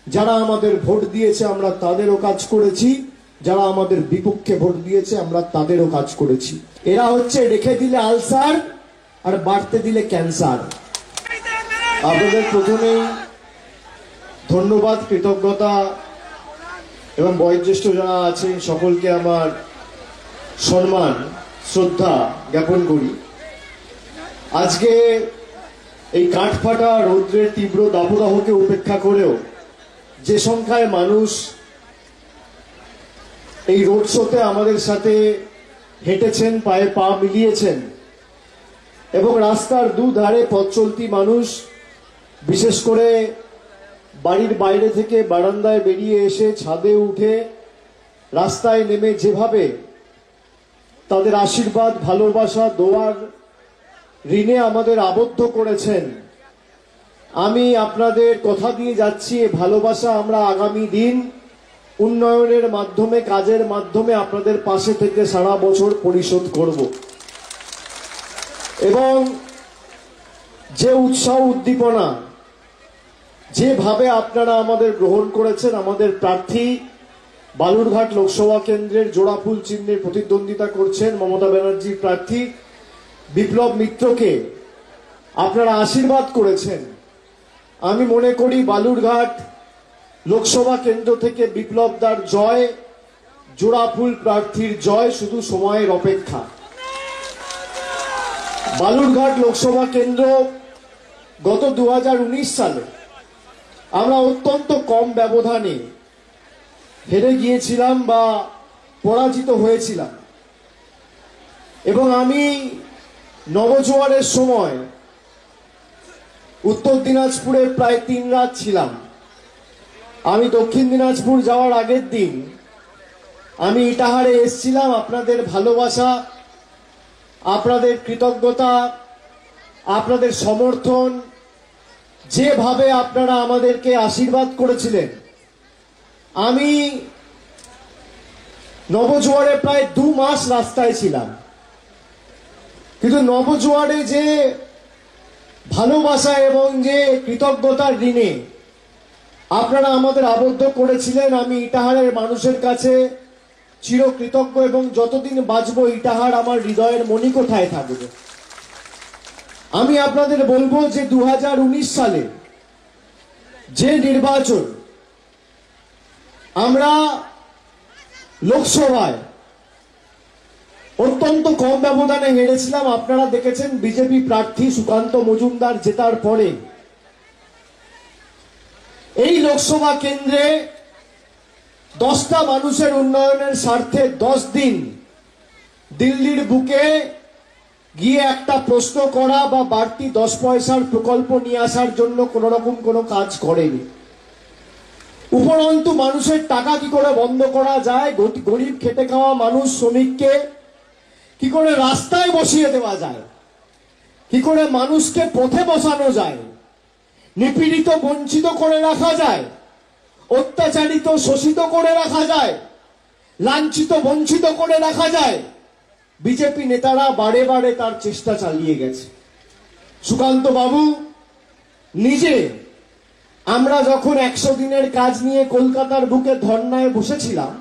যারা আমাদের ভোট দিয়েছে আমরা তাদেরও কাজ করেছি, যারা আমাদের বিপক্ষে ভোট দিয়েছে আমরা তাদেরও কাজ করেছি। এরা হচ্ছে রেখে দিলে আলসার আর বাড়তে দিলে ক্যান্সার। আপনাদের প্রথমেই ধন্যবাদ, কৃতজ্ঞতা এবং বয়োজ্যেষ্ঠ যারা আছেন সকলকে আমার সম্মান শ্রদ্ধা জ্ঞাপন করি। আজকে এই কাঠফাটা রৌদ্রের তীব্র দাবদাহকে উপেক্ষা করেও যে সংখ্যায় মানুষ এই রোড শোতে আমাদের সাথে হেঁটেছেন, পায়ে পা মিলিয়েছেন এবং রাস্তার দুধারে পথ চলতি মানুষ, বিশেষ করে বাড়ির বাইরে থেকে বারান্দায় বেরিয়ে এসে ছাদে উঠে রাস্তায় নেমে যেভাবে তাদের আশীর্বাদ, ভালোবাসা, দোয়ার ঋণে আমাদের আবদ্ধ করেছেন, আমি আপনাদের কথা দিয়ে যাচ্ছি এই ভালোবাসা আমরা আগামী দিন উন্নয়নের মাধ্যমে, কাজের মাধ্যমে আপনাদের পাশে থেকে সারা বছর পরিশোধ করব। এবং যে উৎসাহ উদ্দীপনা, যেভাবে আপনারা আমাদের গ্রহণ করেছেন, আমাদের প্রার্থী বালুরঘাট লোকসভা কেন্দ্রের জোড়াফুল চিহ্নে প্রতিদ্বন্দ্বিতা করছেন মমতা ব্যানার্জির প্রার্থী বিপ্লব মিত্রকে আপনারা আশীর্বাদ করেছেন, আমি মনে করি বালুরঘাট লোকসভা কেন্দ্র থেকে বিপ্লবদার জয়, জোড়াফুল প্রার্থীর জয় শুধু সময়ের অপেক্ষা। বালুরঘাট লোকসভা কেন্দ্র গত 2019 সালে আমরা অত্যন্ত কম ব্যবধানে হেরে গিয়েছিলাম বা পরাজিত হয়েছিলাম এবং আমি নবজোয়ারের সময় উত্তর দিনাজপুরে প্রায় 3 রাত ছিলাম। আমি দক্ষিণ দিনাজপুর যাওয়ার আগের দিন আমি ইটাহারে এসেছিলাম। আপনাদের ভালোবাসা, আপনাদের কৃতজ্ঞতা, আপনাদের সমর্থন, যেভাবে আপনারা আমাদেরকে আশীর্বাদ করেছিলেন, আমি নবজোয়ারে প্রায় 2 মাস রাস্তায় ছিলাম, কিন্তু নবজোয়ারে যে ভালোবাসা এবং যে কৃতজ্ঞতার ঋণে আপনারা আমাদের আবদ্ধ করেছিলেন, আমি ইটাহারের মানুষের কাছে চিরকৃতজ্ঞ এবং যতদিন বাঁচব ইটাহার আমার হৃদয়ের মণিকোঠায় থাকবে। আমি আপনাদের বলবো যে 2019 সালে যে নির্বাচন আমরা লোকসভায় অত্যন্ত কম ব্যবধানে হেরেছিলাম, আপনারা দেখেছেন বিজেপি প্রার্থী সুকান্ত মজুমদার জেতার পরে এই লোকসভা কেন্দ্রে 10টা মানুষের উন্নয়নের স্বার্থে 10 দিন দিল্লির বুকে গিয়ে একটা প্রশ্ন করা বা বাড়তি 10 পয়সার প্রকল্প নিয়ে আসার জন্য কোন রকম কোনো কাজ করেনি। উপরন্তু মানুষের টাকা কি করে বন্ধ করা যায়, গরিব খেটে খাওয়া মানুষ, শ্রমিককে কি করে রাস্তায় বসিয়ে দেওয়া যায়, কি করে মানুষকে পথে বসানো যায়, নিপীড়িত বঞ্চিত করে রাখা যায়, অত্যাচারিত শোষিত করে রাখা যায়, লাঞ্ছিত বঞ্চিত করে রাখা যায়, বিজেপি নেতারা বারে বারে তার চেষ্টা চালিয়ে গেছে। সুকান্ত বাবু নিজে, আমরা যখন 100 দিনের কাজ নিয়ে কলকাতার বুকে ধর্নায় বসেছিলাম,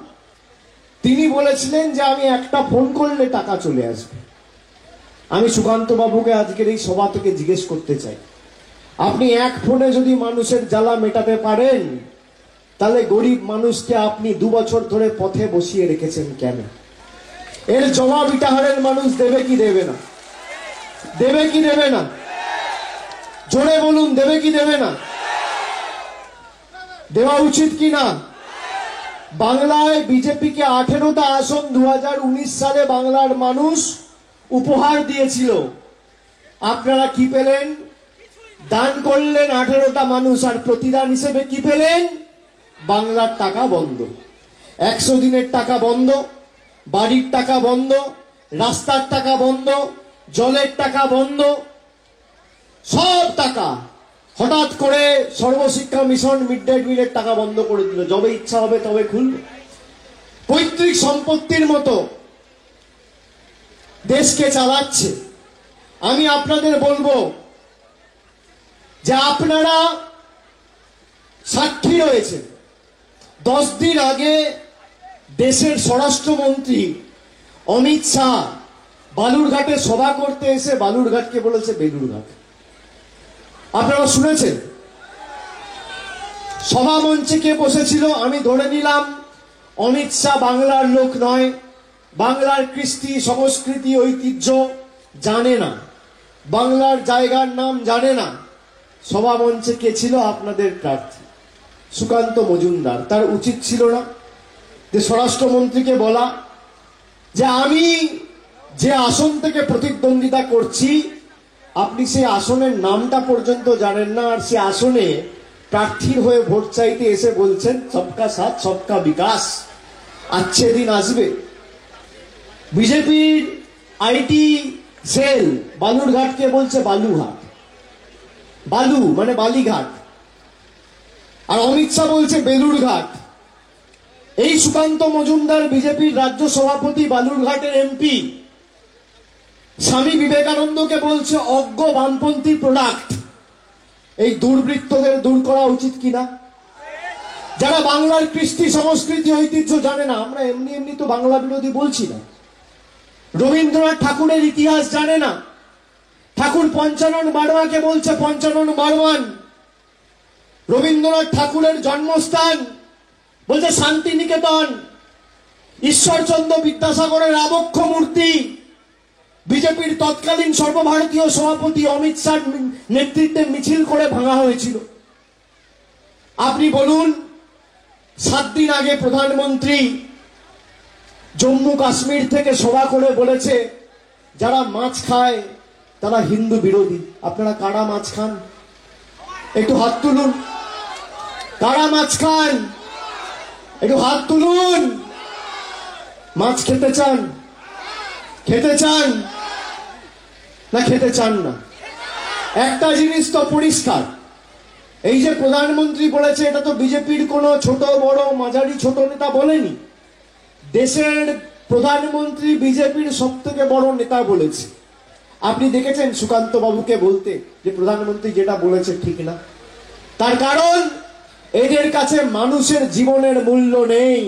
তিনি বলেছিলেন যে আমি একটা ফোন করলে টাকা চলে আসবে। আমি সুকান্ত বাবুকে আজকের এই সভা থেকে জিজ্ঞেস করতে চাই, আপনি এক ফোনে যদি মানুষের জ্বালা মেটাতে পারেন, তাহলে গরিব মানুষকে আপনি 2 বছর ধরে পথে বসিয়ে রেখেছেন কেন? এর জবাব ইটাহারের মানুষ দেবে কি দেবে না? দেবে কি দেবে না? জোরে বলুন, দেবে কি দেবে না? দেওয়া উচিত কি না? বাংলায় বিজেপিকে 18টা আসন 2019 সালে বাংলার মানুষ উপহার দিয়েছিল। আপনারা কি পেলেন? দান করলেন 18টা মানুষ, আর প্রতিদান হিসেবে কি পেলেন? বাংলার টাকা বন্ধ, 100 দিনের টাকা বন্ধ, বাড়ির টাকা বন্ধ, রাস্তার টাকা বন্ধ, জলের টাকা বন্ধ, সব টাকা হঠাৎ করে সর্বশিক্ষা মিশন, মিড ডে মিলের টাকা বন্ধ করে দিল। যবে ইচ্ছা হবে তবে খুলবে। পৈতৃক সম্পত্তির মতো দেশকে চালাচ্ছে। আমি আপনাদের বলবো যে আপনারা সাক্ষী রয়েছে। 10 দিন আগে দেশের স্বরাষ্ট্রমন্ত্রী অমিত শাহ বালুরঘাটে সভা করতে এসে বালুরঘাটকে বলেছে বেলুরঘাট। আপনারা শুনেছেন? সভা মঞ্চে কে বসেছিল? আমি ধরে নিলাম অমিত শাহ বাংলার লোক নয়, বাংলার কৃষ্টি সংস্কৃতি ঐতিহ্য জানে না, বাংলার জায়গার নাম জানে না। সভা মঞ্চে কে ছিল? আপনাদের প্রার্থী সুকান্ত মজুমদার। তার উচিত ছিল না যে স্বরাষ্ট্রমন্ত্রীকে বলা যে আমি যে আসন থেকে প্রতিদ্বন্দ্বিতা করছি আপনি সেই আসনের নামটা পর্যন্ত জানেন না, আর সে আসনে প্রার্থীর হয়ে ভোট চাইতে এসে বলছেন সবকা সাথ সবকা বিকাশ। আচ্ছা দিন আসবে। বিজেপির আইটি সেল বালুরঘাটকে বলছে বালুঘাট, বালু মানে বালিঘাট, আর অমিত শাহ বলছে বেলুরঘাট। এই সুকান্ত মজুমদার বিজেপির রাজ্য সভাপতি, বালুরঘাটের এমপি, স্বামী বিবেকানন্দকে বলছে অজ্ঞ বামপন্থী প্রোডাক্ট। এই দুর্বৃত্তদের দূর করা উচিত কিনা? যারা বাংলার কৃষ্টি সংস্কৃতি ঐতিহ্য জানে না, আমরা এমনি এমনি তো বাংলা বিরোধী বলছি না। রবীন্দ্রনাথ ঠাকুরের ইতিহাস জানে না, ঠাকুর পঞ্চানন বারোয়াকে বলছে পঞ্চানন বারোয়ান। রবীন্দ্রনাথ ঠাকুরের জন্মস্থান বলছে শান্তিনিকেতন। ঈশ্বরচন্দ্র বিদ্যাসাগরের আবক্ষ মূর্তি বিজেপির তৎকালীন সর্বভারতীয় সভাপতি অমিত শাহর নেতৃত্বে মিছিল করে ভাঙা হয়েছিল। আপনি বলুন, 7 দিন আগে প্রধানমন্ত্রী জম্মু কাশ্মীর থেকে সভা করে বলেছে যারা মাছ খায় তারা হিন্দু বিরোধী। আপনারা কারা মাছ খান? একটু হাত তুলুন। কারা মাছ খান? একটু হাত তুলুন। মাছ খেতে চান? খেতে চান না খেতে চান না? একটা জিনিস তো পরিষ্কার, এই যে প্রধানমন্ত্রী বলেছে এটা তো বিজেপির কোনো ছোট বড় মাঝারি ছোট নেতা বলেনি। দেশের প্রধানমন্ত্রী বিজেপির সব থেকে বড় নেতা বলেছে। আপনি দেখেছেন সুকান্ত বাবুকে বলতে যে প্রধানমন্ত্রী যেটা বলেছে ঠিক না? তার কারণ এদের কাছে মানুষের জীবনের মূল্য নেই।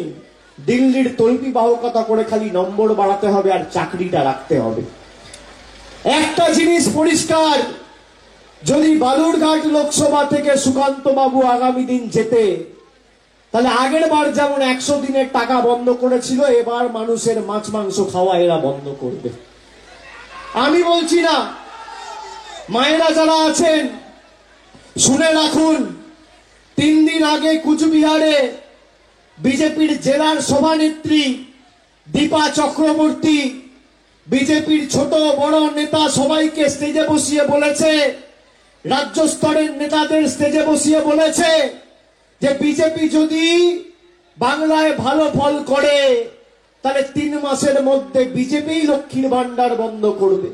দিল্লির তল্পি বাহকতা করে খালি নম্বর বাড়াতে হবে আর চাকরিটা রাখতে হবে। একটা জিনিস পরিষ্কার, যদি বালুরঘাট লোকসভা থেকে সুকান্ত বাবু আগামী দিন যেতে, তাহলে আগের বার যেমন 100 দিনের টাকা বন্ধ করেছিল, এবার মানুষের মাছ মাংস খাওয়া এরা বন্ধ করবে। আমি বলছি না, মায়েরা যারা আছেন শুনে রাখুন, 3 দিন আগে কুচবিহারে বিজেপির জেলার সভানেত্রী দীপা চক্রবর্তী বিজেপির ছোট বড় নেতা সবাইকে স্টেজে বসিয়ে বলেছে, রাজ্য স্তরের নেতাদের স্টেজে বসিয়ে বলেছে যে বিজেপি যদি বাংলায় ভালো ফল করে তাহলে 3 মাসের মধ্যে বিজেপি লক্ষ্মীর ভান্ডার বন্ধ করবে।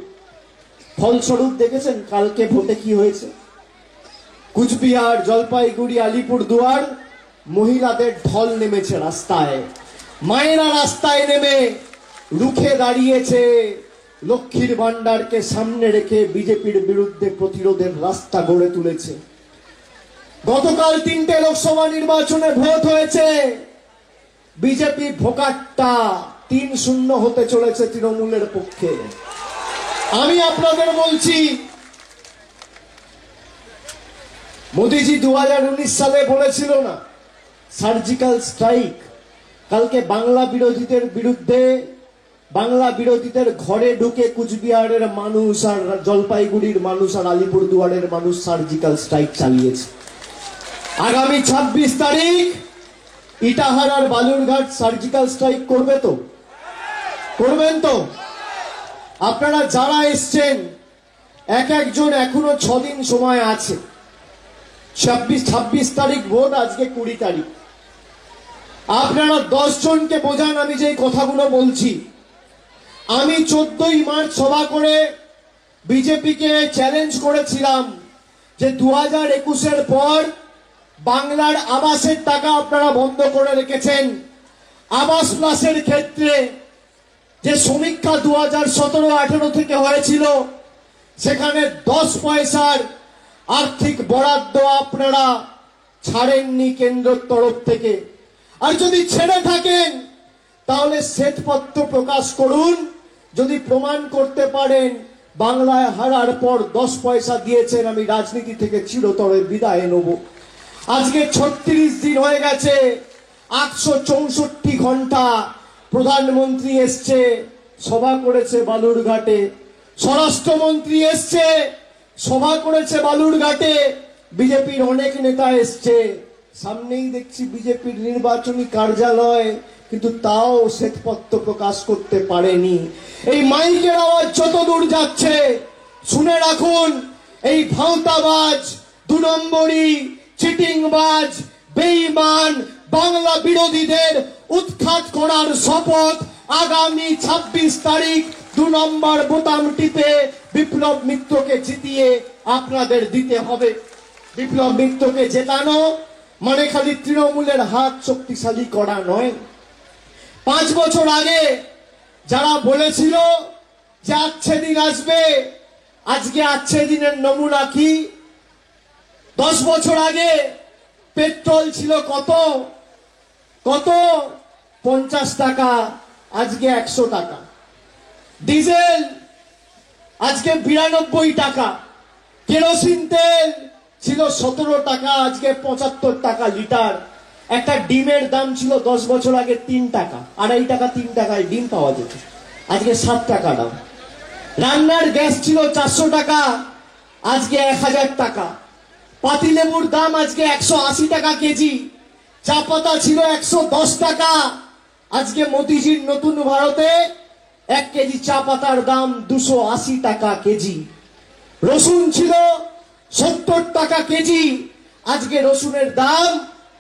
ফলস্বরূপ দেখেছেন কালকে ভোটে কি হয়েছে? কুচবিহার, জলপাইগুড়ি, আলিপুরদুয়ার মহিলাদের ঢল নেমেছে রাস্তায়। মায়েরা রাস্তায় নেমে রুখে দাঁড়িয়েছে, লক্ষ্মীর ভান্ডারকে সামনে রেখে বিজেপির বিরুদ্ধে প্রতিরোধের রাস্তা গড়ে তুলেছে। গতকাল 3টে লোকসভা নির্বাচনে ভোট হয়েছে, বিজেপি ভোকাট্টা 3-0 হতে চলেছে তৃণমূলের পক্ষে। আমি আপনাদের বলছি, মোদিজি 2019 সালে বলেছিল না সার্জিক্যাল স্ট্রাইক। কালকে বাংলা বিরোধীদের বিরুদ্ধে, বাংলা বিরোধীদের ঘরে ঢুকে কুচবিহারের মানুষ আর জলপাইগুড়ির মানুষ আর আলিপুরদুয়ারের মানুষ সার্জিক্যাল স্ট্রাইক চালিয়েছে। আগামী 26 তারিখ ইটাহার আর বালুরঘাট সার্জিক্যাল স্ট্রাইক করবে তো? করবেন তো? আপনারা যারা এসছেন এক একজন এখনো 6 দিন সময় আছে। 26 তারিখ ভোট, আজকে 20 তারিখ। আপনারা 10 জনকে বোঝান আমি যে কথাগুলো বলছি। আমি 14ই মার্চ সভা করে বিজেপিকে চ্যালেঞ্জ করেছিলাম যে 2021-এর পর বাংলার আবাসের টাকা আপনারা বন্ধ করে রেখেছেন। আবাস প্লাসের ক্ষেত্রে যে সমীক্ষা 2017-18 থেকে হয়েছিল, সেখানে 10 পয়সার আর্থিক বরাদ্দ আপনারা ছাড়েননি কেন্দ্রের তরফ থেকে। আর যদি ছেড়ে থাকেন তাহলে শ্বেতপত্র প্রকাশ করুন, যদি প্রমাণ করতে পারেন বাংলায় হারার পর 10 পয়সা দিয়েছেন, আমি রাজনীতি থেকে চিরতরে বিদায় নেব। আজকে 36 দিন হয়ে গেছে, 864 ঘন্টা প্রধানমন্ত্রী এসছে, সভা করেছে বালুরঘাটে, স্বরাষ্ট্রমন্ত্রী এসছে, সভা করেছে বালুরঘাটে, বিজেপির অনেক নেতা এসছে, সামনেই দেখছি বিজেপির নির্বাচনী কার্যালয়, কিন্তু তাও শ্বেতপত্র প্রকাশ করতে পারেনি। এই মাইকের আওয়াজ যত দূর যাচ্ছে শুনে রাখুন, এই ভাঁওতাবাজ, 2 নম্বরী, চিটিংবাজ, বেঈমান বাংলা বিরোধীদের উৎখাত করার শপথ আগামী 26 তারিখ 2 নম্বর বোতাম টিপে বিপ্লব মিত্রকে জিতিয়ে আপনাদের দিতে হবে। বিপ্লব মিত্রকে জেতানো মানে খালি তৃণমূলের হাত শক্তিশালী করা নয়। 5 বছর আগে যারা বলেছিল যে আচ্ছে দিন আসবে, আজকে আচ্ছে দিনের নমুনা কি? 10 বছর আগে পেট্রোল ছিল কত 50 টাকা, আজকে 100 টাকা। ডিজেল আজকে 92 টাকা। কেরোসিন তেল ছিল 17 টাকা, আজকে 75 টাকা লিটার। একটা ডিমের দাম ছিল 10 বছর আগে 3 টাকা, 2.5 টাকা 3 টাকায় ডিম পাওয়া যেত, আজকে 7 টাকা দাম। রান্নার গ্যাস ছিল 400 টাকা, আজকে 1000 টাকা। পাতিলেবুর দাম আজকে 180 টাকা কেজি। চা পাতা ছিল 110 টাকা, আজকে মোদিজির নতুন ভারতে 1 কেজি চা পাতার দাম 280 টাকা কেজি। রসুন ছিল 70 টাকা কেজি, আজকে রসুনের দাম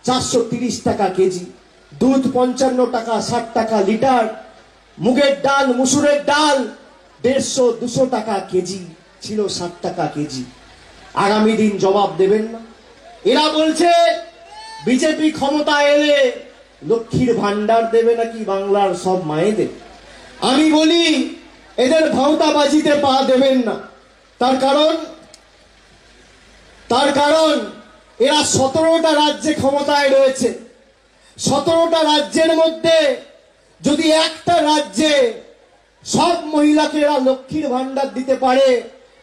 430 টাকা কেজি। দুধ 55 টাকা 60 টাকা লিটার। মুগের ডাল, মুসুরের ডাল 150-200 টাকা কেজি, ছিল 60 টাকা কেজি। আগামী দিন জবাব দেবেন না? এরা বলছে বিজেপি ক্ষমতা এলে লক্ষ্মীর ভান্ডার দেবে নাকি বাংলার সব মায়েদের। আমি বলি এদের ভাঁওতাবাজিতে পা দেবেন না। তার কারণ এরা 17টা রাজ্যে ক্ষমতায় রয়েছে। 17টা রাজ্যের মধ্যে যদি একটা রাজ্যে সব মহিলাকে এরা লক্ষ্মীর ভান্ডার দিতে পারে,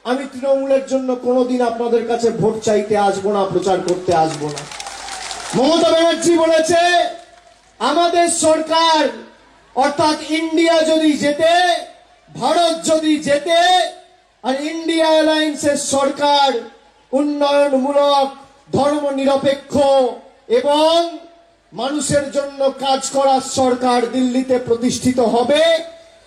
আমি তৃণমূলের জন্য কোনোদিন আপনাদের কাছে ভোট চাইতে আসবো না, প্রচার করতে আসবো না। মমতা ব্যানার্জি বলেছে আমাদের সরকার অর্থাৎ ইন্ডিয়া যদি জেতে, ভারত যদি জেতে, আর ইন্ডিয়া অ্যালায়েন্সের সরকার উন্নয়নমূলক, ধর্মনিরপেক্ষ এবং মানুষের জন্য কাজ করার সরকার দিল্লিতে প্রতিষ্ঠিত হবে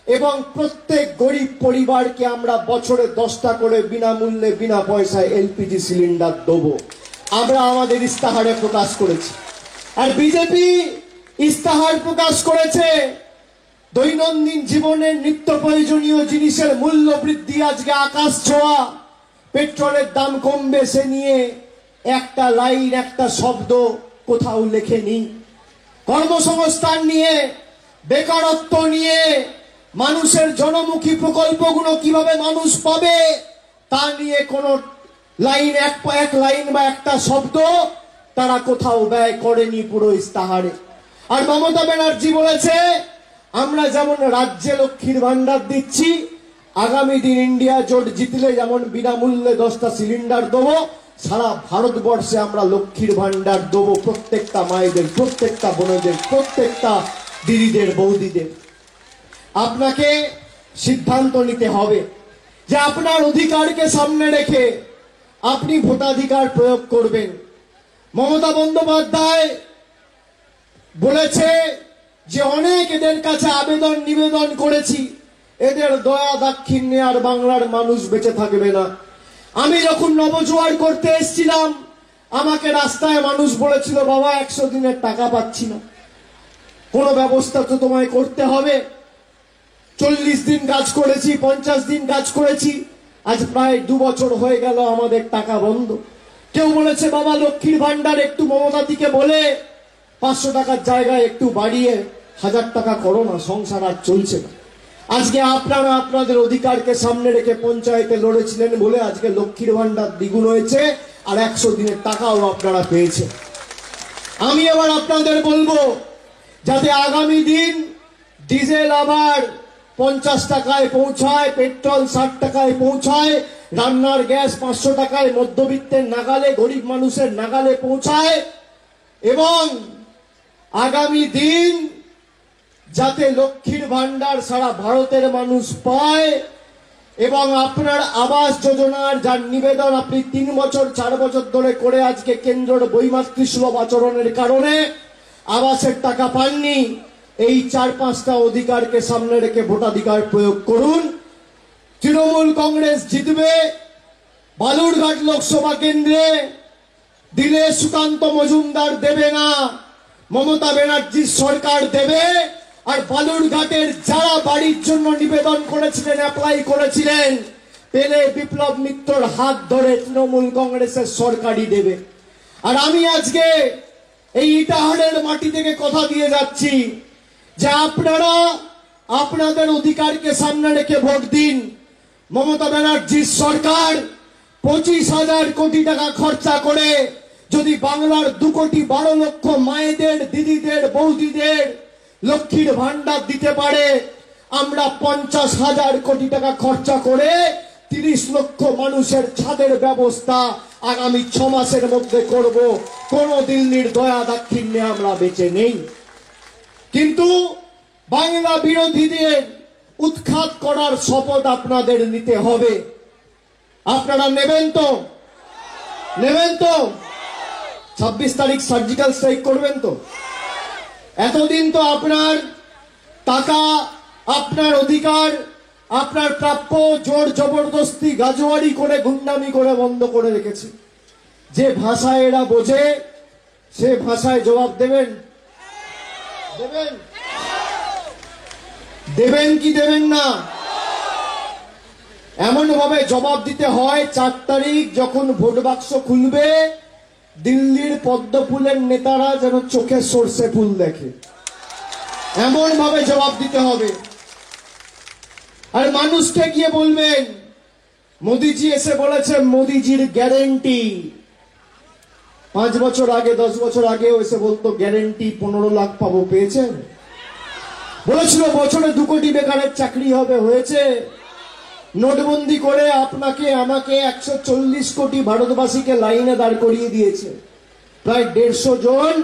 এবং প্রত্যেক গরিব পরিবারকে আমরা বছরে 10টা করে বিনামূল্যে বিনা পয়সায় এলপিজি সিলিন্ডার দেবো, আমরা আমাদের ইস্তাহারে প্রকাশ করেছি। আর বিজেপি ইস্তাহার প্রকাশ করেছে দৈনন্দিন জীবনের নিত্য প্রয়োজনীয় জিনিসের মূল্য বৃদ্ধি আজকে আকাশ ছোঁয়া, পেট্রোলের দাম কমবে সে নিয়ে একটা লাইন, একটা শব্দ কোথাও লেখেনি। কর্মসংস্থান নিয়ে, বেকারত্ব নিয়ে, মানুষের জনমুখী প্রকল্পগুলো কিভাবে মানুষ পাবে তা নিয়ে কোনো লাইন, এক লাইন বা একটা শব্দ তারা কোথাও ব্যয় করেনি পুরো ইস্তাহারে। আর মমতা ব্যানার্জি বলেছে আমরা যেমন রাজ্যে লক্ষ্মীর ভান্ডার দিচ্ছি, আগামী দিন ইন্ডিয়া জোট জিতলে যেমন বিনামূল্যে 10টা সিলিন্ডার দেবো, সারা ভারতবর্ষে আমরা লক্ষ্মীর ভান্ডার দেবো প্রত্যেকটা মায়েদের, প্রত্যেকটা বোনেদের, প্রত্যেকটা দিদিদের, বৌদিদের। আপনাকে সিদ্ধান্ত নিতে হবে যে আপনার অধিকারকে সামনে রেখে আপনি ভোটাধিকার প্রয়োগ করবেন। মমতা বন্দ্যোপাধ্যায় বলেছে যে অনেক এদের কাছে আবেদন নিবেদন করেছি, এদের দয়া দাক্ষিণ্যে আর বাংলার মানুষ বেঁচে থাকবে না। আমি যখন নবজোয়ার করতে এসেছিলাম আমাকে রাস্তায় মানুষ বলেছিল বাবা 100 দিনের টাকা পাচ্ছি না, কোনো ব্যবস্থা তো তোমায় করতে হবে। 40 দিন কাজ করেছি, 50 দিন কাজ করেছি, আজ প্রায় 2 বছর হয়ে গেল আমাদের টাকা বন্ধ। কেউ বলেছে বাবা লক্ষ্মীর ভান্ডার একটু মমতাদিকে বলে 500 টাকার জায়গায় একটু বাড়িয়ে 1000 টাকা করো না, সংসার আর চলছে না। আজকে আপনারা আপনাদের অধিকারকে সামনে রেখে পঞ্চায়েতে লড়েছিলেন বলে আজকে লক্ষ্মীর ভান্ডার দ্বিগুণ হয়েছে আর 100 দিনের টাকাও আপনারা পেয়েছেন। আমি এবার আপনাদের বলবো, যাতে আগামী দিন ডিজেল আবার 50 টাকায় পৌঁছায়, পেট্রোল 60 টাকায় পৌঁছায়, রান্নার গ্যাস 500 টাকায় মধ্যবিত্তের নাগালে, গরিব মানুষের নাগালে পৌঁছায়, এবং আগামী দিন যাতে লক্ষ্মীর ভান্ডার সারা ভারতের মানুষ পায়, এবং আপনার আবাস যোজনার যার নিবেদন আপনি 3 বছর 4 বছর ধরে করে আজকে কেন্দ্রের বৈমাতৃসুলভ আচরণের কারণে আবাসের টাকা পাননি, এই 4-5টা অধিকারকে সামনে রেখে ভোটাধিকার প্রয়োগ করুন। তৃণমূল কংগ্রেস জিতবে। বালুরঘাট লোকসভা কেন্দ্রে দিলে সুকান্ত মজুমদার দেবে না, মমতা ব্যানার্জির সরকার দেবে। আর বালুরঘাটের যারা বাড়ির জন্য নিবেদন করেছিলেন, অ্যাপ্লাই করেছিলেন, পেলে বিপ্লব মিত্রর হাত ধরে তৃণমূল কংগ্রেসের সরকারই দেবে। আর আমি আজকে এই ইটাহারের মাটি থেকে কথা দিয়ে যাচ্ছি যে আপনারা আপনাদের অধিকারকে সামনে রেখে ভোট দিন। মমতা ব্যানার্জির সরকার 25,000 কোটি টাকা খরচা করে যদি বাংলার 2 কোটি 12 লক্ষ মায়েদের, দিদিদের, বৌদিদের লক্ষ্মীর ভান্ডার দিতে পারে, আমরা 50,000 কোটি টাকা খরচা করে 30 লক্ষ মানুষের ছাদের ব্যবস্থা আগামী 6 মাসের মধ্যে করব। কোন দিল্লির দয়া দাক্ষিণ্যে আমরা বেঁচে নেই। কিন্তু বাংলা বিরোধীদের উৎখাত করার শপথ আপনাদের নিতে হবে। আপনারা নেবেন তো? নেবেন তো? 26 তারিখ সার্জিক্যাল স্ট্রাইক করবেন তো? এতদিন তো আপনার টাকা, আপনার অধিকার, আপনার প্রাপ্য জোর জবরদস্তি গাজোয়ারি করে, গুন্ডামি করে বন্ধ করে রেখেছে। যে ভাষায় এরা বোঝে সে ভাষায় জবাব দেবেন? দেবেন? দেবেন কি দেবেন না? এমন ভাবে জবাব দিতে হয়, 4 তারিখ যখন ভোট বাক্স খুলবে, দিল্লির পদ্ম ফুলের নেতারা যেন চোখে সর্ষে ফুল দেখে, এমন ভাবে জবাব দিতে হবে। আর মানুষকে গিয়ে বলবেন, মোদিজি এসে বলেছে মোদিজির গ্যারেন্টি। 5 বছর আগে, 10 বছর আগেও এসে বলতো গ্যারেন্টি 15 লাখ পাবো, পেয়েছেন? বলেছিল বছরে 2 কোটি বেকারের চাকরি হবে, হয়েছে? নোটবন্দি করে আপনাকে আমাকে 140 কোটি ভারতবাসীকে লাইনে দাঁড় করিয়ে দিয়েছে। প্রায় 150 জন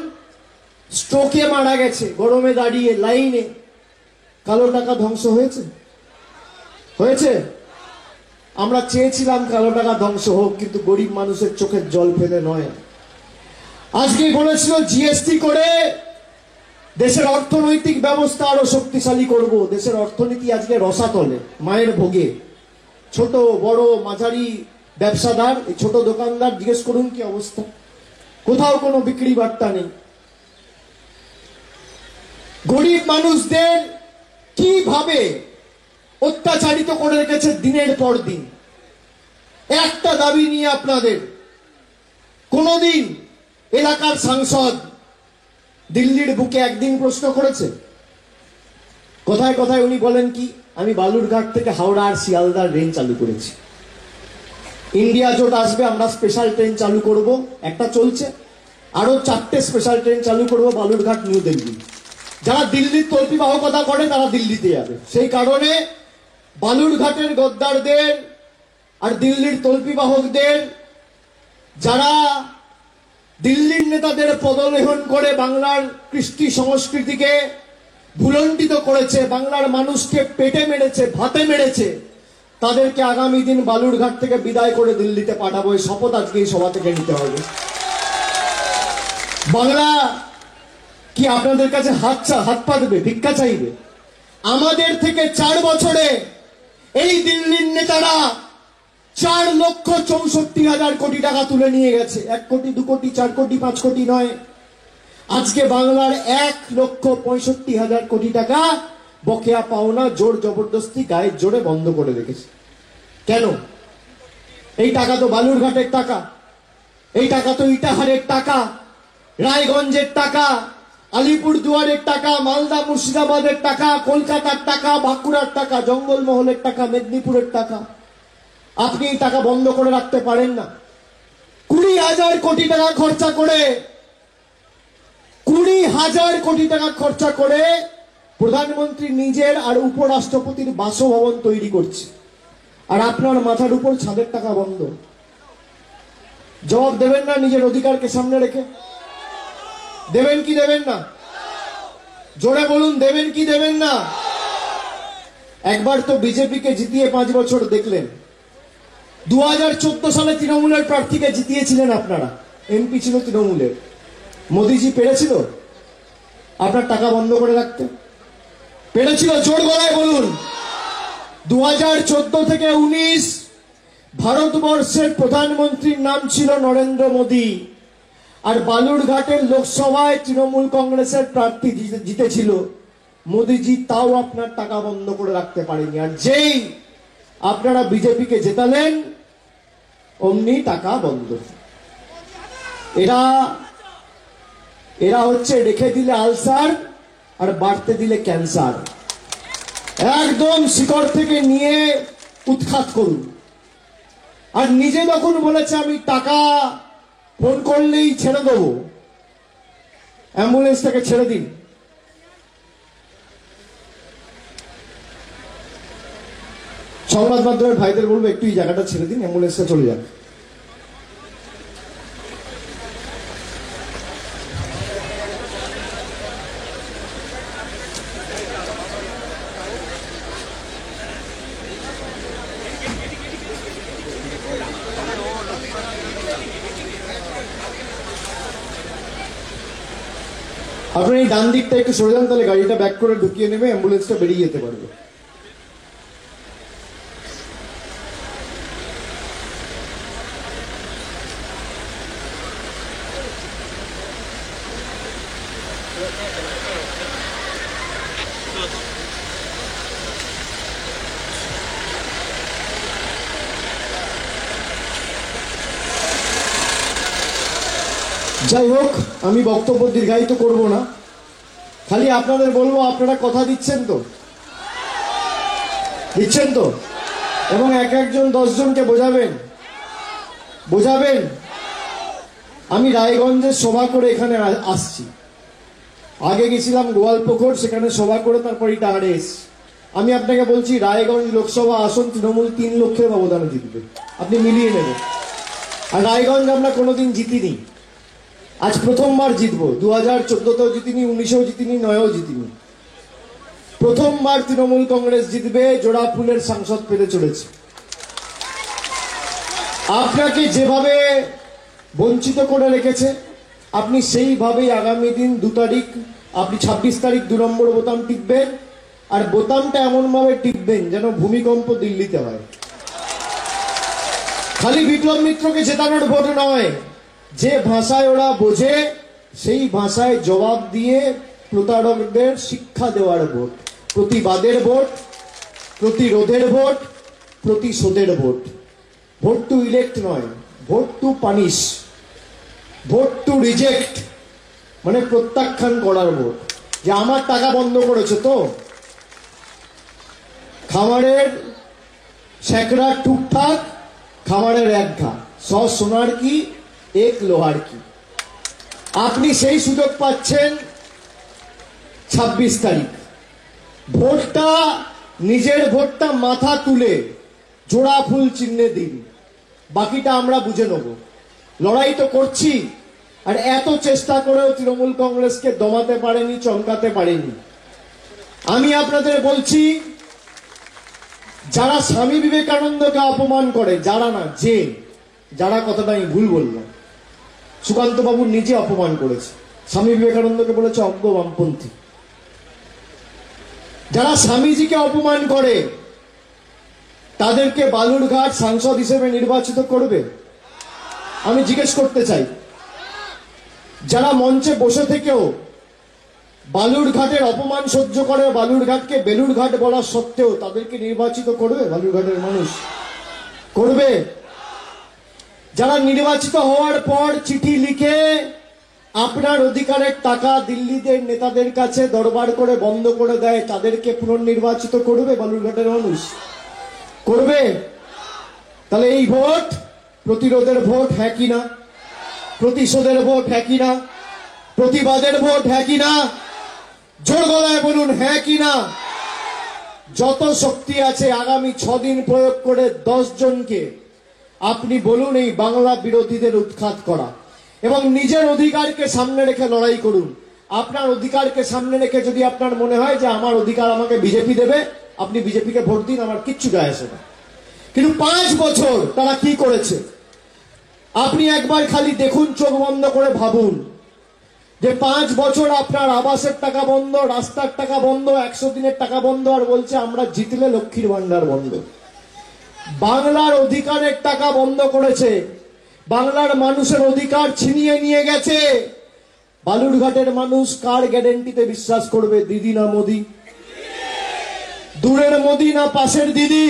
স্ট্রোকে মারা গেছে গরমে দাঁড়িয়ে লাইনে। কালো টাকা ধ্বংস হয়েছে? হয়েছে? আমরা চেয়েছিলাম কালো টাকা ধ্বংস হোক, কিন্তু গরিব মানুষের চোখের জল ফেলে নয়। আজকে বলেছিল জিএসটি করে দেশের অর্থনৈতিক ব্যবস্থা আরো শক্তিশালী করব। দেশের অর্থনীতি আজকে রসাতলে, মায়ের ভোগে। ছোট বড় মাঝারি ব্যবসাদার, এই ছোট দোকানদার জিজ্ঞেস করুন কি অবস্থা, কোথাও কোনো বিক্রি বার্তা নেই। গরিব মানুষদের কিভাবে অত্যাচারিত করে রেখেছে দিনের পর দিন। একটা দাবি নিয়ে আপনাদের, কোনদিন এলাকার সাংসদ দিল্লির বুকে একদিন প্রশ্ন করেছে? কথায় কথায় উনি বলেন কি, আমি বালুরঘাট থেকে হাওড়া আর শিয়ালদার রেল চালু করেছি, ইন্ডিয়া জোট আসবে, আমরা স্পেশাল ট্রেন চালু করব, একটা চলছে, আরো 4টে স্পেশাল ট্রেন চালু করব বালুরঘাট নিউ দিল্লি। যারা দিল্লির তল্পিবাহকতা করে তারা দিল্লিতে যাবে। সেই কারণে বালুরঘাটের গদ্দারদের আর দিল্লির তল্পিবাহকদের, যারা দিল্লির নেতাদের পদলেহন করে বাংলার কৃষ্টি সংস্কৃতিকে ভুলণ্ঠিত করেছে, বাংলার মানুষকে পেটে মেরেছে, ভাতে মেরেছে, তাদেরকে আগামী দিন বালুরঘাট থেকে বিদায় করে দিল্লিতে পাঠাবো। এই শপথ আজকে এই সভা থেকে নিতে হবে। বাংলা কি আপনাদের কাছে হাত পাতবে, ভিক্ষা চাইবে? আমাদের থেকে 4 বছরে এই দিল্লির নেতারা 4,64,000 কোটি টাকা তুলে নিয়ে গেছে। 1 কোটি 2 কোটি 4 কোটি 5 কোটি নয়। আজকে বাংলার 1,65,000 কোটি টাকা বকেয়া পাওনা জোর জবরদস্তি গায়ের জোরে বন্ধ করে রেখেছে। কেন? এই টাকা তো বালুরঘাটের টাকা, এই টাকা তো ইটাহারের টাকা, রায়গঞ্জের টাকা, আলিপুরদুয়ারের টাকা, মালদা মুর্শিদাবাদের টাকা, কলকাতার টাকা, বাঁকুড়ার টাকা, জঙ্গলমহলের টাকা, মেদিনীপুরের টাকা। আপনি এই টাকা বন্ধ করে রাখতে পারেন না? 20,000 কোটি টাকা খরচা করে হাজার কোটি টাকা খরচা করে প্রধানমন্ত্রী নিজের আর উপরাষ্ট্রপতির বাসভবন তৈরি করছে, আর আপনার মাথার উপর ছাদের টাকা বন্ধ। জবাব দেবেন না নিজের অধিকারকে সামনে রেখে? দেবেন কি দেবেন না? জোরে বলুন, দেবেন কি দেবেন না? একবার তো বিজেপিকে জিতিয়ে 5 বছর দেখলেন। 2014 সালে তৃণমূলের প্রার্থীকে জিতিয়েছিলেন আপনারা, এমপি ছিল তৃণমূলের। মোদিজি পেরেছিল আপনার টাকা বন্ধ করে রাখতে? পেরেছিল? জোর গলায় বলুন। 2014 থেকে 19 ভারতবর্ষের প্রধানমন্ত্রীর নাম ছিল নরেন্দ্র মোদী, আর বালুরঘাটের লোকসভায় তৃণমূল কংগ্রেসের প্রার্থী জিতেছিল মোদিজি, তাও আপনার টাকা বন্ধ করে রাখতে পারেনি। আর যেই আপনারা বিজেপিকে জেতালেন অমনি টাকা বন্ধ। এরা হচ্ছে রেখে দিলে আলসার আর বাড়তে দিলে ক্যান্সার। একদম শিকড় থেকে নিয়ে উৎখাত করুন। আর নিজে যখন বলেছে আমি টাকা ফোন করলেই ছেড়ে দেবো, অ্যাম্বুলেন্সটাকে ছেড়ে দিন। সংবাদ মাধ্যমের ভাইদের বলবো একটু এই জায়গাটা ছেড়ে দিন, অ্যাম্বুলেন্সটা চলে যাক। আপনার এই ডান দিকটা একটু সরে যান, তাহলে গাড়িটা ব্যাক করে ঢুকিয়ে নেবে, অ্যাম্বুলেন্সটা বেরিয়ে যেতে পারবে। যাই হোক, আমি বক্তব্য দীর্ঘায়িত করব না, খালি আপনাদের বলবো আপনারা কথা দিচ্ছেন তো? দিচ্ছেন তো? এবং একজন 10 জনকে বোঝাবেন। আমি রায়গঞ্জের সভা করে এখানে আসছি, আগে গেছিলাম গোয়ালপুকুর, সেখানে সভা করে তারপর ইটাহারে এসছি। আমি আপনাকে বলছি রায়গঞ্জ লোকসভা আসন তৃণমূল 3 লক্ষের ব্যবধানে জিতবে, আপনি মিলিয়ে নেবেন। আর রায়গঞ্জ আমরা কোনোদিন জিতিনি, আজ প্রথমবার জিতবো। 2014তেও জিতিনি, 19এও জিতিনি, 9এও জিতিনি। প্রথমবার তৃণমূল কংগ্রেস জিতবে, জোড়া ফুলের সাংসদ পেতে চলেছে। আপনাকে যেভাবে বঞ্চিত করে রেখেছে, আপনি সেইভাবেই আগামী দিন 2 তারিখ, আপনি 26 তারিখ 2 নম্বর বোতাম টিপবেন, আর বোতামটা এমন ভাবে টিপবেন যেন ভূমিকম্প দিল্লিতে হয়। খালি বিপ্লব মিত্রকে জেতানোর ভোট নয়, যে ভাষায় ওরা বোঝে সেই ভাষায় জবাব দিয়ে প্রতারকদের শিক্ষা দেওয়ার ভোট, প্রতিবাদের ভোট, প্রতিরোধের ভোট, প্রতিশোধের ভোট। ভোট টু ইলেক্ট নয়, vote two punish, vote two reject, মানে প্রত্যাখ্যান করার ভোট। যে আমার টাকা বন্ধ করেছে তো, খামারের স্যাকরা টুকটাক, খামারের 1 ঘা, 100 সোনার কি 1 লোহার কি। আপনি সেই সুযোগ পাচ্ছেন 26 তারিখ। ভোটটা, নিজের ভোটটা মাথা তুলে জোড়া ফুল চিহ্নে দিন, বাকিটা আমরা বুঝে নেব। লড়াই তো করছি, আর এত চেষ্টা করেও তৃণমূল কংগ্রেসকে দমাতে পারেনি, চমকাতে পারেনি। আমি আপনাদের বলছি, যারা স্বামী বিবেকানন্দকে অপমান করে, যারা কথাটা আমি ভুল বললাম, সুকান্ত বাবু নিজে অপমান করেছে, স্বামী বিবেকানন্দকে বলেছে অজ্ঞ বামপন্থী। যারা স্বামীজিকে অপমান করে তাদেরকে বালুরঘাট সাংসদ হিসেবে নির্বাচিত করবে? আমি জিজ্ঞেস করতে চাই। যারা মঞ্চে বসে থেকেও বালুরঘাটের অপমান সহ্য করে, বালুরঘাটকে বেলুরঘাট বলা সত্ত্বেও তাদেরকে নির্বাচিত করবে বালুরঘাটের মানুষ? করবে? যারা নির্বাচিত হওয়ার পর চিঠি লিখে আপনার অধিকারের টাকা দিল্লিদের নেতাদের কাছে দরবার করে বন্ধ করে দেয়, তাদেরকে পুনর্নির্বাচিত করবে বালুরঘাটের মানুষ? করবে? তাহলে এই ভোট প্রতিরোধের ভোট, হ্যাঁ কি না? প্রতিশোধের ভোট, হ্যাঁ কি না? প্রতিবাদের ভোট, হ্যাঁ কি না? জোর গলায় বলুন হ্যাঁ কি না? যত শক্তি আছে আগামী 6 দিন প্রয়োগ করে 10 জনকে আপনি বলুন এই বাংলা বিরোধীদের উৎখাত করা, এবং নিজের অধিকারকে সামনে রেখে লড়াই করুন। আপনার অধিকারকে সামনে রেখে যদি আপনার মনে হয় যে আমার অধিকার আমাকে বিজেপি দেবে, আপনি বিজেপিকে ভোট দিন, আমার কিচ্ছু যায় আসে না। কিন্তু 5 বছর তারা কি করেছে আপনি একবার খালি দেখুন, চোখ বন্ধ করে ভাবুন যে 5 বছর আপনার আবাসের টাকা বন্ধ, রাস্তার টাকা বন্ধ, 100 দিনের টাকা বন্ধ, আর বলছে আমরা জিতলে লক্ষ্মীর ভান্ডার বন্ধ। বাংলার অধিকারের টাকা বন্ধ করেছে, বাংলার মানুষের অধিকার ছিনিয়ে নিয়ে গেছে। বালুরঘাটের মানুষ কার গ্যারেন্টিতে বিশ্বাস করবে, দিদি না মোদি? দূরের মোদি না পাশের দিদি?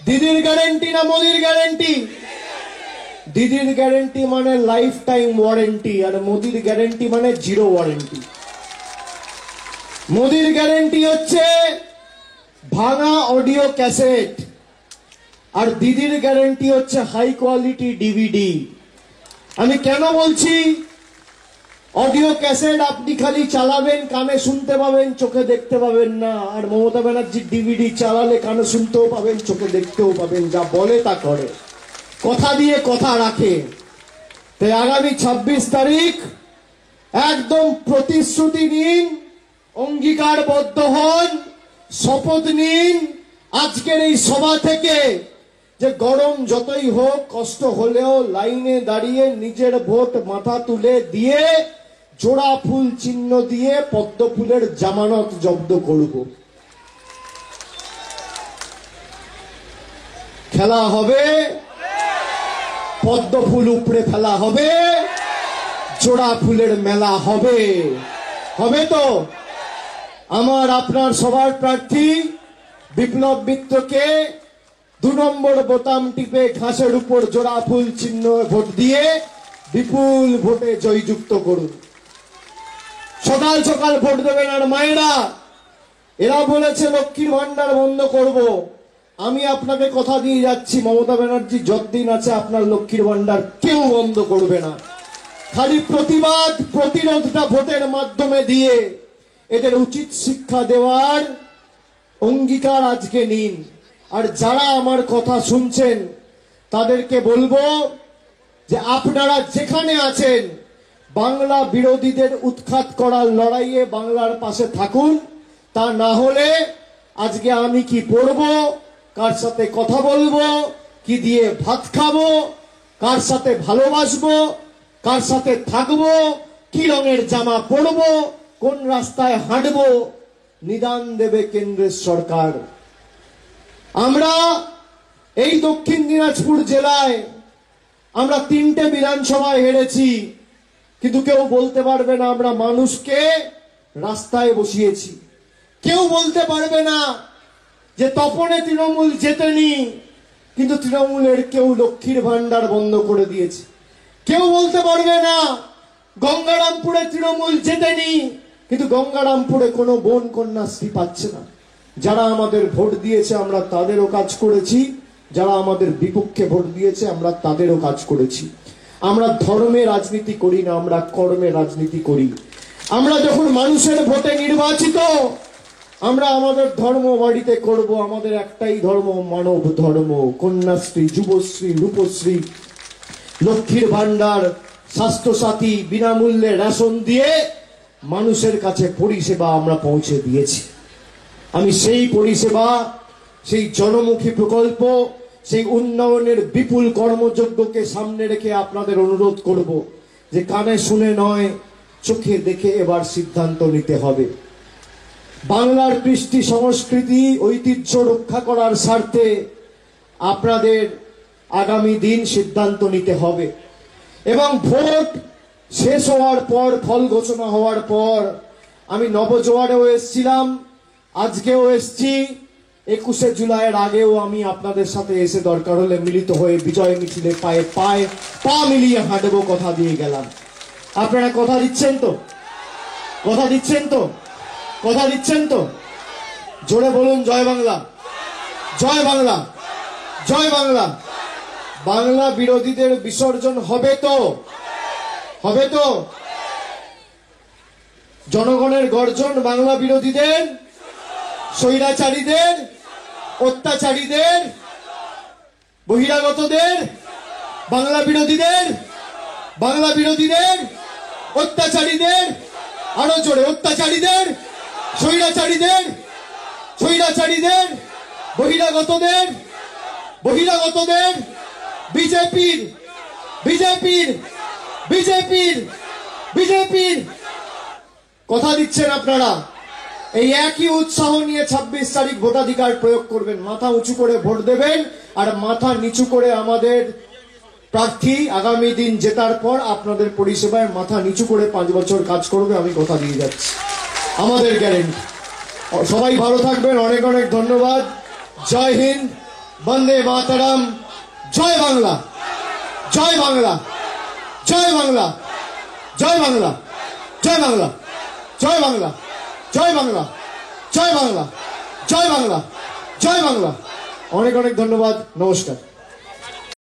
দিদির গ্যারেন্টি না মোদির গ্যারেন্টি? দিদির গ্যারেন্টি মানে লাইফ টাইম ওয়ারেন্টি, আর মোদির গ্যারেন্টি মানে 0 ওয়ারেন্টি। মোদির গ্যারেন্টি হচ্ছে ভাঙা অডিও ক্যাসেট, আর দিদির গ্যারেন্টি হচ্ছে হাই কোয়ালিটি ডিভিডি। আমি কেন বলছি অডিও ক্যাসেট আপনি খালি চালাবেন, কানে শুনতে পাবেন, চোখে দেখতে পাবেন না, আর মমতা ব্যানার্জির ডিভিডি চালালে কানে শুনতেও পাবেন, চোখে দেখতেও পাবেন, যা বলে তা করে, কথা দিয়ে কথা রাখে। তাই আগামী 26 তারিখ একদম প্রতিশ্রুতি নিন, অঙ্গীকারবদ্ধ হন, শপথ নিন আজকের এই সভা থেকে যে গরম যতই হোক, কষ্ট হলেও লাইনে দাঁড়িয়ে নিজের ভোট মাথা তুলে দিয়ে জোড়া ফুল চিহ্ন দিয়ে পদ্ম ফুলের জামানত জব্দ করব। খেলা হবে, পদ্ম ফুল উপড়ে ফেলা হবে, জোড়া ফুলের মেলা হবে। হবে তো? আমার আপনার সবার প্রার্থী বিপ্লব মিত্রকে 2 নম্বর বোতাম টিপে ঘাসের উপর জোড়া ফুল চিহ্ন ভোট দিয়ে বিপুল ভোটে জয়যুক্ত করুন। সকাল সকাল ভোট দেবেন। আর মায়েরা, এরা বলেছে লক্ষ্মীর ভান্ডার বন্ধ করব, আমি আপনাকে কথা দিয়ে যাচ্ছি, মমতা ব্যানার্জি যতদিন আছে আপনার লক্ষ্মীর ভান্ডার কেউ বন্ধ করবে না। খালি প্রতিবাদ প্রতিরোধটা ভোটের মাধ্যমে দিয়ে এদের উচিত শিক্ষা দেওয়ার অঙ্গীকার আজকে নিন। আর যারা আমার কথা শুনছেন তাদেরকে বলবো যে আপনারা যেখানে আছেন বাংলা বিরোধীদের উৎখাত করার লড়াইয়ে বাংলার পাশে থাকুন। তা না হলে আজকে আমি কি পড়বো, কার সাথে কথা বলবো, কি দিয়ে ভাত খাবো, কার সাথে ভালোবাসবো, কার সাথে থাকবো, কি রঙের জামা পরবো, কোন রাস্তায় হাঁটবো, নিদান দেবে কেন্দ্রের সরকার। আমরা এই দক্ষিণ দিনাজপুর জেলায় আমরা 3টে বিধানসভায় হেরেছি, কিন্তু কেউ বলতে পারবে না আমরা মানুষকে রাস্তায় বসিয়েছি। কেউ বলতে পারবে না যে তপনে তৃণমূল জেতেনি, কিন্তু তৃণমূলের কেউ লক্ষ্মীর ভান্ডার বন্ধ করে দিয়েছে। কেউ বলতে পারবে না গঙ্গারামপুরে তৃণমূল জেতেনি, কিন্তু গঙ্গারামপুরে কোনো বোন কন্যাশ্রী পাচ্ছে না। যারা আমাদের ভোট দিয়েছে আমরা তাদেরও কাজ করেছি, যারা আমাদের বিপক্ষে ভোট দিয়েছে আমরা তাদেরও কাজ করেছি। আমরা ধর্মে রাজনীতি করি না, আমরা কর্মে রাজনীতি করি। আমরা যখন মানুষের ভোটে নির্বাচিত, আমরা আমাদের ধর্ম বাড়িতে করব। আমাদের একটাই ধর্ম, মানব ধর্ম। কন্যাশ্রী, যুবশ্রী, রূপশ্রী, লক্ষ্মীর ভান্ডার, স্বাস্থ্যসাথী, বিনামূল্যে রেশন দিয়ে মানুষের কাছে পরিষেবা আমরা পৌঁছে দিয়েছি। আমি সেই পরিষেবা, সেই জনমুখী প্রকল্প, সেই উন্নয়নের বিপুল কর্মযজ্ঞকে সামনে রেখে আপনাদের অনুরোধ করব যে কানে শুনে নয়, চোখে দেখে এবার সিদ্ধান্ত নিতে হবে। বাংলার কৃষ্টি সংস্কৃতি ঐতিহ্য রক্ষা করার স্বার্থে আপনাদের আগামী দিন সিদ্ধান্ত নিতে হবে। এবং ভোট শেষ হওয়ার পর, ফল ঘোষণা হওয়ার পর, আমি নবজোয়ারেও এসেছিলাম, আজকেও এসছি, 21শে জুলাইয়ের আগেও আমি আপনাদের সাথে এসে দরকার হলে মিলিত হয়ে বিজয় মিছিলে পায়ে পায়ে পা মিলিয়ে হাঁটবো, কথা দিয়ে গেলাম। আপনারা কথা দিচ্ছেন তো? কথা দিচ্ছেন তো? কথা দিচ্ছেন তো? জোরে বলুন জয় বাংলা, জয় বাংলা, জয় বাংলা। বাংলা বিরোধীদের বিসর্জন হবে তো? হবে তো? জনগণের গর্জন বাংলা বিরোধীদের, স্বৈরাচারীদের, অত্যাচারীদের, বহিরাগতদের, বাংলা বিরোধীদের, অত্যাচারীদের, আরো জোরে অত্যাচারীদের, স্বৈরাচারীদের, বহিরাগতদের, বিজেপির কথা দিচ্ছেন আপনারা। এই একই উৎসাহ নিয়ে 26 তারিখ ভোটাধিকার প্রয়োগ করবেন, মাথা উঁচু করে ভোট দেবেন, আর মাথা নিচু করে আমাদের প্রার্থী আগামী দিন জেতার পর আপনাদের পরিষেবায় মাথা নিচু করে 5 বছর কাজ করবে, আমি কথা দিয়ে যাচ্ছি, আমাদের গ্যারেন্টি। সবাই ভালো থাকবেন, অনেক অনেক ধন্যবাদ। জয় হিন্দ, বন্দে মাতরম, জয় বাংলা, জয় বাংলা, জয় বাংলা, জয় বাংলা, জয় বাংলা, জয় বাংলা, জয় বাংলা, জয় বাংলা, জয় বাংলা, জয় বাংলা। অনেক অনেক ধন্যবাদ, নমস্কার।